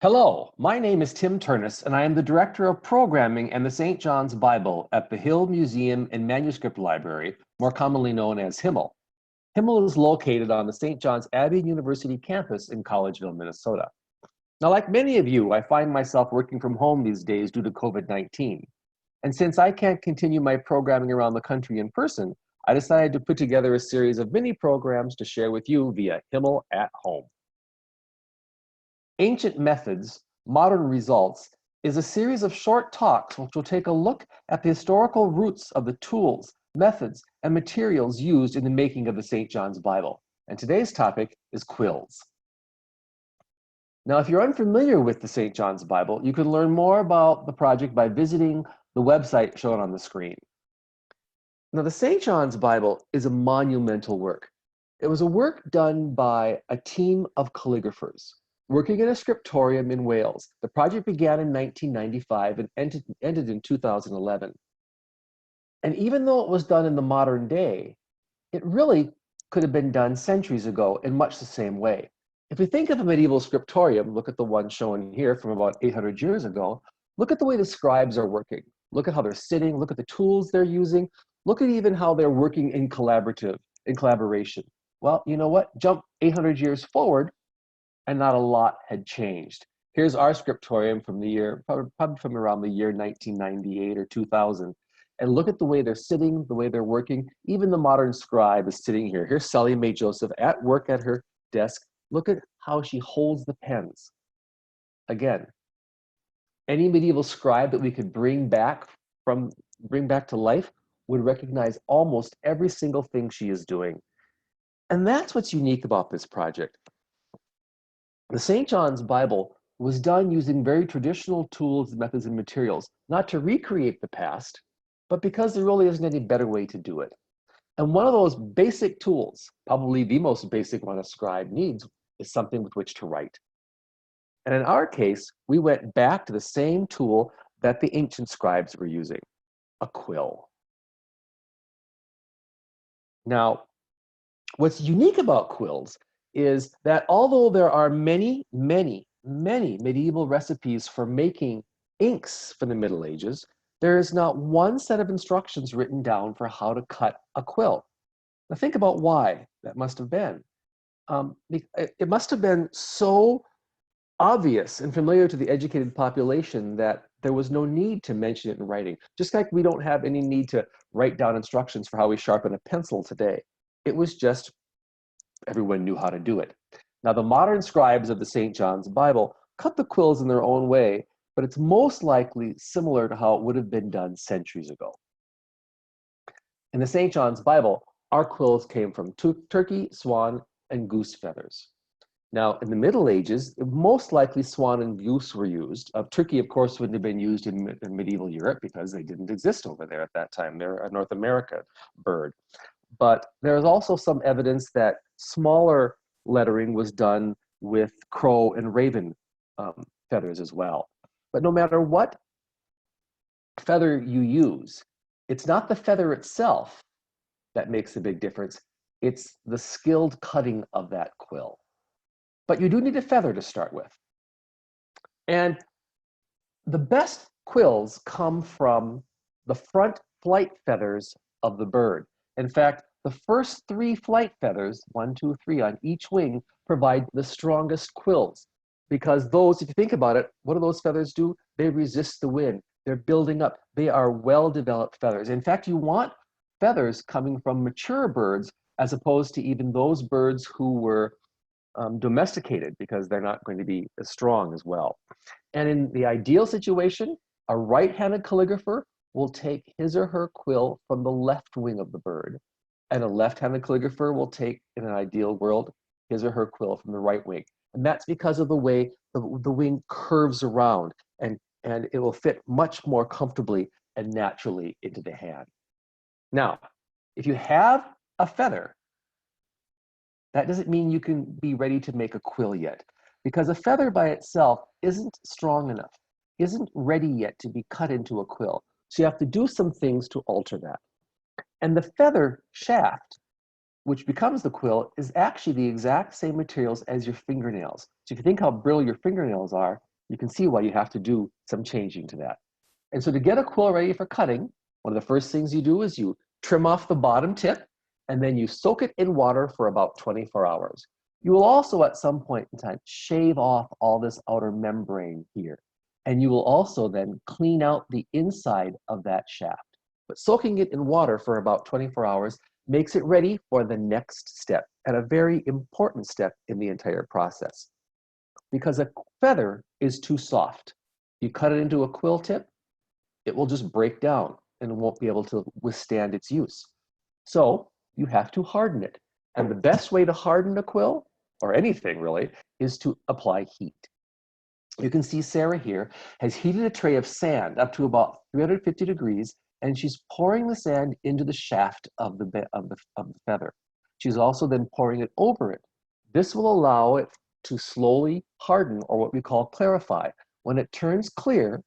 Hello, my name is Tim Turnus, and I am the Director of Programming and the St. John's Bible at the Hill Museum and Manuscript Library, more commonly known as Himmel. Himmel is located on the St. John's Abbey University campus in Collegeville, Minnesota. Now, like many of you, I find myself working from home these days due to COVID-19. And since I can't continue my programming around the country in person, I decided to put together a series of mini programs to share with you via Himmel at Home. Ancient Methods, Modern Results is a series of short talks which will take a look at the historical roots of the tools, methods, and materials used in the making of the St. John's Bible. And today's topic is quills. Now, if you're unfamiliar with the St. John's Bible, you can learn more about the project by visiting the website shown on the screen. Now, the St. John's Bible is a monumental work. It was a work done by a team of calligraphers working in a scriptorium in Wales. The project began in 1995 and ended in 2011. And even though it was done in the modern day, it really could have been done centuries ago in much the same way. If we think of a medieval scriptorium, look at the one shown here from about 800 years ago, look at the way the scribes are working. Look at how they're sitting, look at the tools they're using, look at even how they're working in collaboration. Well, you know what? Jump 800 years forward, and not a lot had changed. Here's our scriptorium from the year, probably from around the year 1998 or 2000. And look at the way they're sitting, the way they're working. Even the modern scribe is sitting here. Here's Sally Mae Joseph at work at her desk. Look at how she holds the pens. Again, any medieval scribe that we could bring back to life would recognize almost every single thing she is doing. And that's what's unique about this project. The St. John's Bible was done using very traditional tools, methods, and materials, not to recreate the past, but because there really isn't any better way to do it. And one of those basic tools, probably the most basic one a scribe needs, is something with which to write. And in our case, we went back to the same tool that the ancient scribes were using, a quill. Now, what's unique about quills is that although there are many medieval recipes for making inks from the Middle Ages, there is not one set of instructions written down for how to cut a quill. Now think about why that must have been. It must have been so obvious and familiar to the educated population that there was no need to mention it in writing. Just like we don't have any need to write down instructions for how we sharpen a pencil today. It was just everyone knew how to do it. Now, the modern scribes of the St. John's Bible cut the quills in their own way, but it's most likely similar to how it would have been done centuries ago. In the St. John's Bible, our quills came from turkey, swan, and goose feathers. Now, in the Middle Ages, most likely swan and goose were used. Turkey, of course, wouldn't have been used in medieval Europe because they didn't exist over there at that time. They're a North America bird. But there's also some evidence that smaller lettering was done with crow and raven feathers as well. But no matter what feather you use, it's not the feather itself that makes a big difference. It's the skilled cutting of that quill. But you do need a feather to start with. And the best quills come from the front flight feathers of the bird. In fact, the first 3 flight feathers, 1, 2, 3 on each wing, provide the strongest quills. Because those, if you think about it, what do those feathers do? They resist the wind. They're building up. They are well-developed feathers. In fact, you want feathers coming from mature birds as opposed to even those birds who were domesticated, because they're not going to be as strong as well. And in the ideal situation, a right-handed calligrapher will take his or her quill from the left wing of the bird, and a left-handed calligrapher will take, in an ideal world, his or her quill from the right wing. And that's because of the way the wing curves around, and it will fit much more comfortably and naturally into the hand. Now, if you have a feather, that doesn't mean you can be ready to make a quill yet, because a feather by itself isn't strong enough, isn't ready yet to be cut into a quill. So you have to do some things to alter that. And the feather shaft, which becomes the quill, is actually the exact same materials as your fingernails. So if you think how brittle your fingernails are, You can see why you have to do some changing to that. And so to get a quill ready for cutting, one of the first things you do is you trim off the bottom tip, and then you soak it in water for about 24 hours. You will also at some point in time shave off all this outer membrane here. And you will also then clean out the inside of that shaft. But soaking it in water for about 24 hours makes it ready for the next step, and a very important step in the entire process. Because a feather is too soft. You cut it into a quill tip, it will just break down and won't be able to withstand its use. So you have to harden it. And the best way to harden a quill, or anything really, is to apply heat. You can see Sarah here has heated a tray of sand up to about 350 degrees, and she's pouring the sand into the shaft of the feather. She's also then pouring it over it. This will allow it to slowly harden, or what we call clarify. When it turns clear,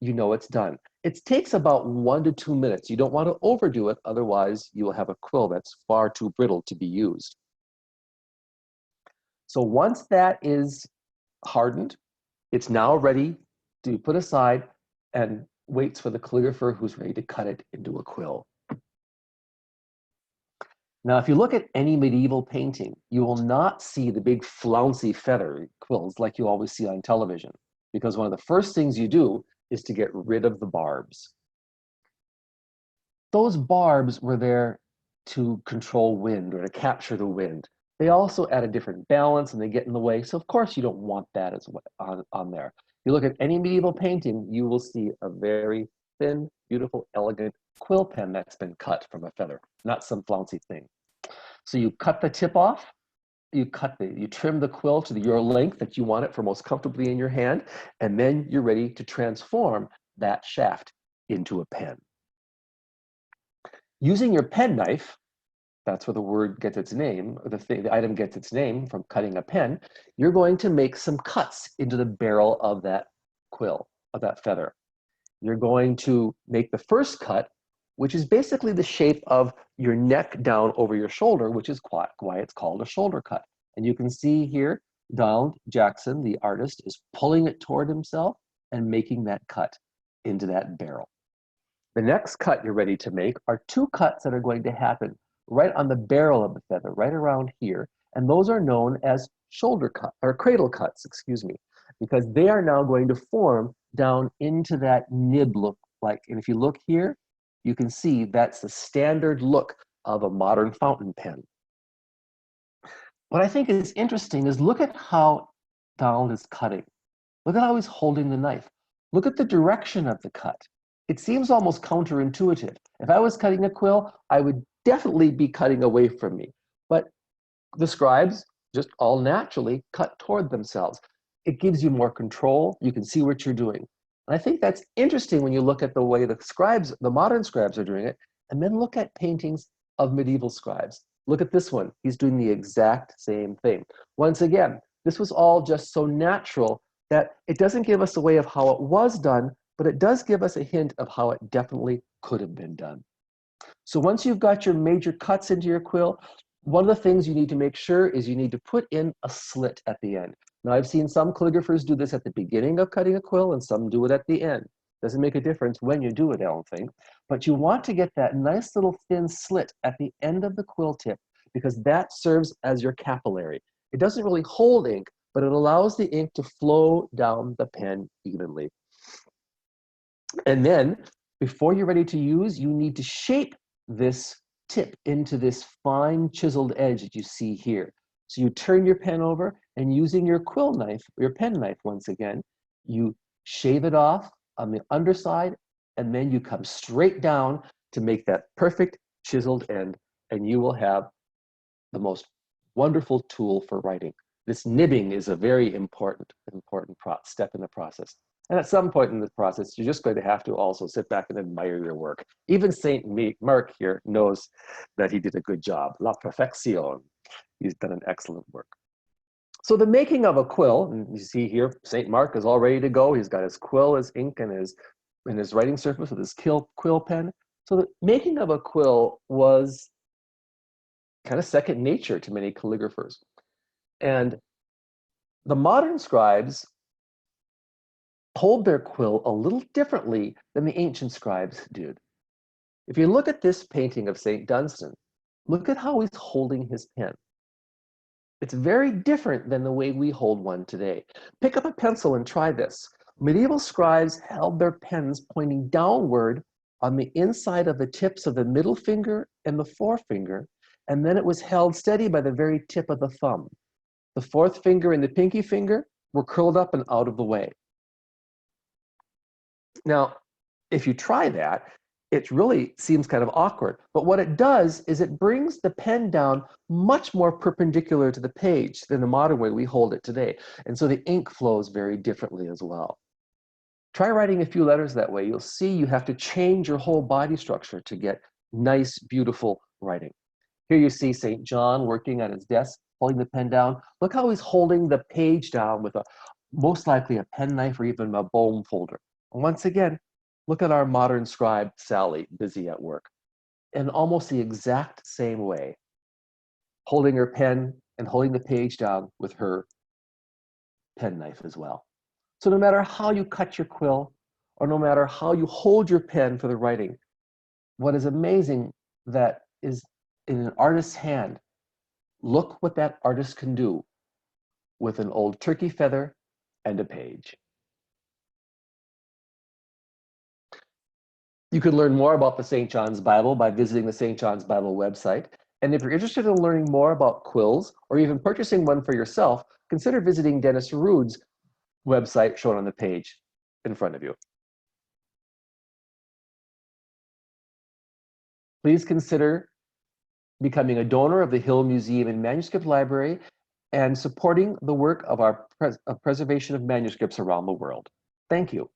you know it's done. It takes about 1 to 2 minutes. You don't want to overdo it, otherwise you will have a quill that's far too brittle to be used. So once that is hardened, it's now ready to be put aside and waits for the calligrapher who's ready to cut it into a quill. Now, if you look at any medieval painting, you will not see the big flouncy feather quills like you always see on television, because one of the first things you do is to get rid of the barbs. Those barbs were there to control wind or to capture the wind. They also add a different balance and they get in the way. So of course you don't want that as well on there. If you look at any medieval painting, you will see a very thin, beautiful, elegant quill pen that's been cut from a feather, not some flouncy thing. So you cut the tip off, you trim the quill to your length that you want it for most comfortably in your hand, and then you're ready to transform that shaft into a pen. Using your pen knife, that's where the word gets its name, or the item gets its name from cutting a pen, you're going to make some cuts into the barrel of that quill, of that feather. You're going to make the first cut, which is basically the shape of your neck down over your shoulder, which is why it's called a shoulder cut. And you can see here, Donald Jackson, the artist, is pulling it toward himself and making that cut into that barrel. The next cut you're ready to make are 2 cuts that are going to happen right on the barrel of the feather, right around here. And those are known as shoulder cut, or cradle cuts, excuse me, because they are now going to form down into that nib look like. And if you look here, you can see that's the standard look of a modern fountain pen. What I think is interesting is look at how Donald is cutting. Look at how he's holding the knife. Look at the direction of the cut. It seems almost counterintuitive. If I was cutting a quill, I would definitely be cutting away from me. But the scribes just all naturally cut toward themselves. It gives you more control. You can see what you're doing. And I think that's interesting when you look at the way the scribes, the modern scribes are doing it, and then look at paintings of medieval scribes. Look at this one. He's doing the exact same thing. Once again, this was all just so natural that it doesn't give us a way of how it was done, but it does give us a hint of how it definitely could have been done. So once you've got your major cuts into your quill, one of the things you need to make sure is you need to put in a slit at the end. Now I've seen some calligraphers do this at the beginning of cutting a quill and some do it at the end. Doesn't make a difference when you do it, I don't think. But you want to get that nice little thin slit at the end of the quill tip because that serves as your capillary. It doesn't really hold ink, but it allows the ink to flow down the pen evenly. And then, before you're ready to use, you need to shape this tip into this fine chiseled edge that you see here. So you turn your pen over and using your quill knife, your pen knife once again, you shave it off on the underside and then you come straight down to make that perfect chiseled end and you will have the most wonderful tool for writing. This nibbing is a very important step in the process. And at some point in the process, you're just going to have to also sit back and admire your work. Even Saint Mark here knows that he did a good job. La perfección. He's done an excellent work. So the making of a quill, and you see here, Saint Mark is all ready to go. He's got his quill, his ink, and his writing surface with his quill pen. So the making of a quill was kind of second nature to many calligraphers. And the modern scribes hold their quill a little differently than the ancient scribes did. If you look at this painting of St. Dunstan, look at how he's holding his pen. It's very different than the way we hold one today. Pick up a pencil and try this. Medieval scribes held their pens pointing downward on the inside of the tips of the middle finger and the forefinger, and then it was held steady by the very tip of the thumb. The fourth finger and the pinky finger were curled up and out of the way. Now, if you try that, it really seems kind of awkward. But what it does is it brings the pen down much more perpendicular to the page than the modern way we hold it today. And so the ink flows very differently as well. Try writing a few letters that way. You'll see you have to change your whole body structure to get nice, beautiful writing. Here you see St. John working on his desk, holding the pen down. Look how he's holding the page down with most likely a penknife or even a bone folder. And once again, look at our modern scribe, Sally, busy at work. In almost the exact same way, holding her pen and holding the page down with her penknife as well. So no matter how you cut your quill, or no matter how you hold your pen for the writing, what is amazing that is in an artist's hand, look what that artist can do with an old turkey feather and a page. You can learn more about the St. John's Bible by visiting the St. John's Bible website. And if you're interested in learning more about quills or even purchasing one for yourself, consider visiting Dennis Rood's website shown on the page in front of you. Please consider becoming a donor of the Hill Museum and Manuscript Library and supporting the work of our preservation of manuscripts around the world. Thank you.